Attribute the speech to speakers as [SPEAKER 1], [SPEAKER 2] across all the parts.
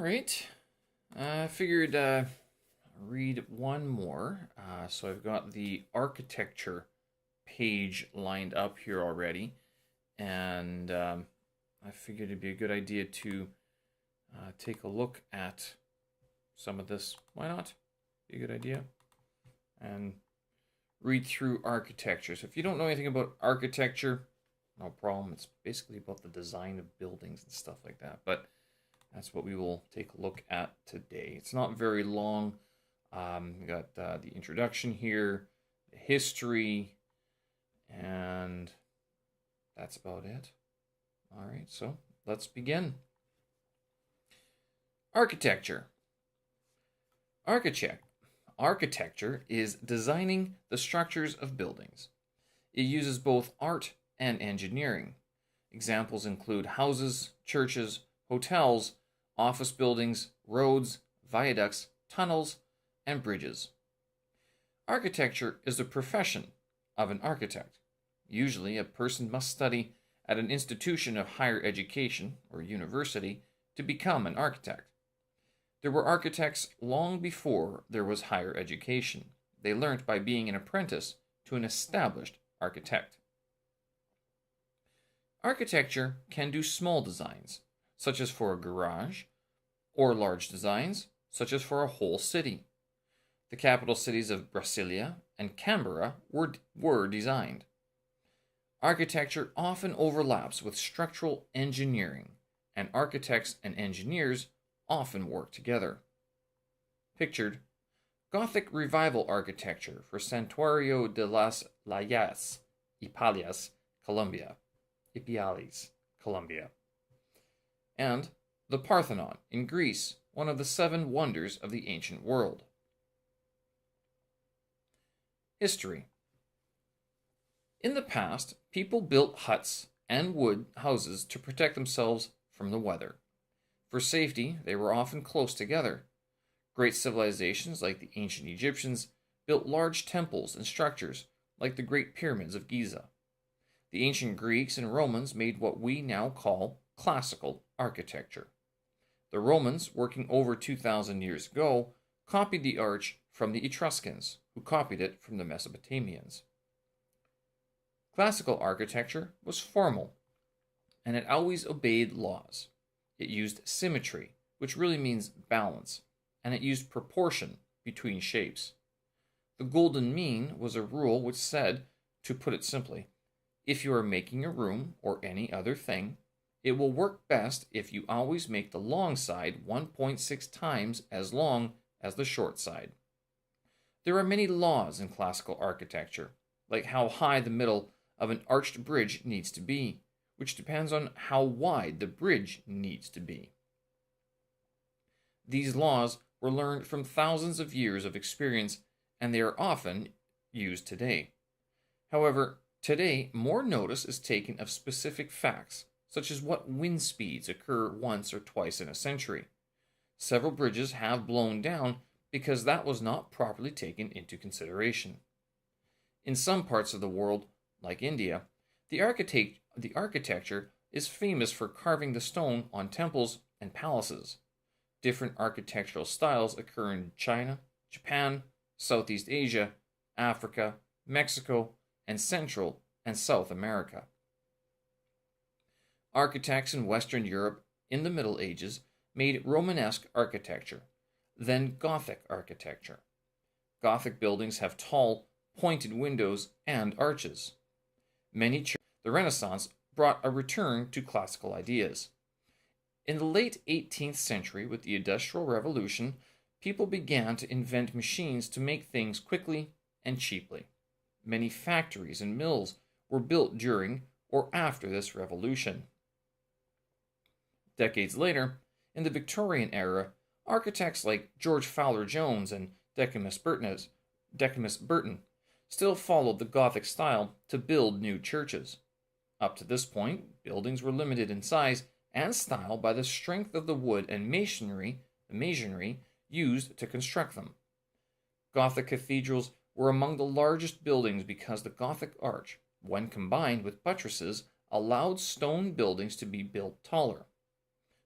[SPEAKER 1] right. I figured read one more. So I've got the architecture page lined up here already, and I figured it'd be a good idea to take a look at some of this. Why not? Be a good idea. And read through architecture. So if you don't know anything about architecture, no problem. It's basically about the design of buildings and stuff like that. But that's what we will take a look at today. It's not very long. We got the introduction here, the history, and that's about it. All right, so let's begin. Architecture. Architecture is designing the structures of buildings. It uses both art and engineering. Examples include houses, churches, hotels, office buildings, roads, viaducts, tunnels, and bridges. Architecture is the profession of an architect. Usually, a person must study at an institution of higher education or university to become an architect. There were architects long before there was higher education. They learnt by being an apprentice to an established architect. Architecture can do small designs, such as for a garage, or large designs, such as for a whole city. The capital cities of Brasilia and Canberra were designed. Architecture often overlaps with structural engineering, and architects and engineers often work together. Pictured, Gothic Revival architecture for Santuario de las Layas, Ipiales, Colombia. And the Parthenon in Greece, one of the 7 wonders of the ancient world. History. In the past, people built huts and wood houses to protect themselves from the weather. For safety, they were often close together. Great civilizations like the ancient Egyptians built large temples and structures like the Great Pyramids of Giza. The ancient Greeks and Romans made what we now call classical architecture. The Romans, working over 2,000 years ago, copied the arch from the Etruscans, who copied it from the Mesopotamians. Classical architecture was formal, and it always obeyed laws. It used symmetry, which really means balance, and it used proportion between shapes. The golden mean was a rule which said, to put it simply, if you are making a room or any other thing, it will work best if you always make the long side 1.6 times as long as the short side. There are many laws in classical architecture, like how high the middle of an arched bridge needs to be, which depends on how wide the bridge needs to be. These laws were learned from thousands of years of experience, and they are often used today. However, today more notice is taken of specific facts, such as what wind speeds occur once or twice in a century. Several bridges have blown down because that was not properly taken into consideration. In some parts of the world, like India, the architecture is famous for carving the stone on temples and palaces. Different architectural styles occur in China, Japan, Southeast Asia, Africa, Mexico, and Central and South America. Architects in Western Europe in the Middle Ages made Romanesque architecture, then Gothic architecture. Gothic buildings have tall, pointed windows and arches. The Renaissance brought a return to classical ideas. In the late 18th century, with the Industrial Revolution, people began to invent machines to make things quickly and cheaply. Many factories and mills were built during or after this revolution. Decades later, in the Victorian era, architects like George Fowler Jones and Decimus Burton still followed the Gothic style to build new churches. Up to this point, buildings were limited in size and style by the strength of the wood and masonry used to construct them. Gothic cathedrals were among the largest buildings because the Gothic arch, when combined with buttresses, allowed stone buildings to be built taller.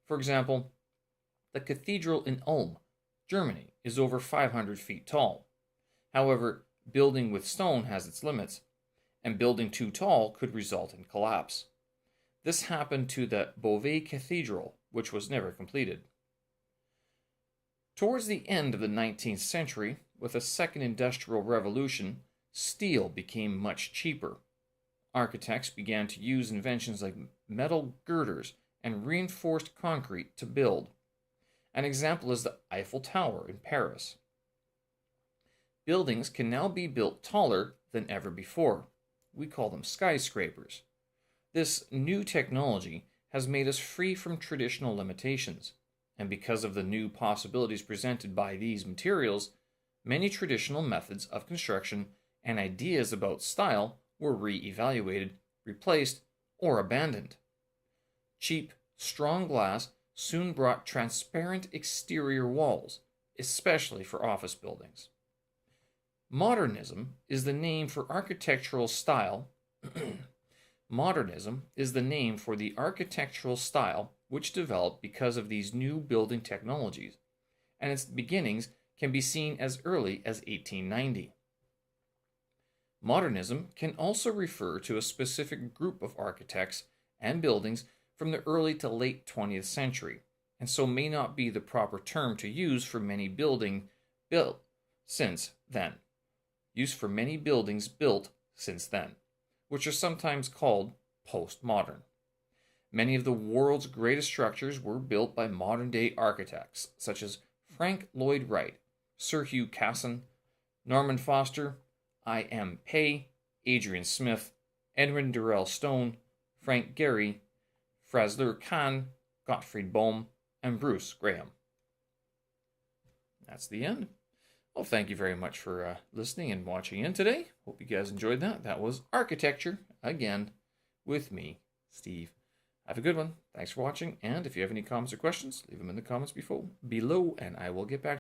[SPEAKER 1] For example, the cathedral in Ulm, Germany, is over 500 feet tall. However, building with stone has its limits, and building too tall could result in collapse. This happened to the Beauvais Cathedral, which was never completed. Towards the end of the 19th century, with a second industrial revolution, steel became much cheaper. Architects began to use inventions like metal girders and reinforced concrete to build. An example is the Eiffel Tower in Paris. Buildings can now be built taller than ever before. We call them skyscrapers. This new technology has made us free from traditional limitations, and because of the new possibilities presented by these materials, many traditional methods of construction and ideas about style were re-evaluated, replaced, or abandoned. Cheap, strong glass soon brought transparent exterior walls, especially for office buildings. Modernism is the name for architectural style. Modernism is the name for the architectural style which developed because of these new building technologies, and its beginnings can be seen as early as 1890. Modernism can also refer to a specific group of architects and buildings from the early to late 20th century, and so may not be the proper term to use for many buildings built since then, which are sometimes called postmodern. Many of the world's greatest structures were built by modern-day architects, such as Frank Lloyd Wright, Sir Hugh Casson, Norman Foster, I.M. Pei, Adrian Smith, Edwin Durrell Stone, Frank Gehry, Fazlur Khan, Gottfried Bohm, and Bruce Graham. That's the end. Well, thank you very much for listening and watching in today. Hope you guys enjoyed that. That was Architecture, again, with me, Steve. Have a good one. Thanks for watching, and if you have any comments or questions, leave them in the comments below, and I will get back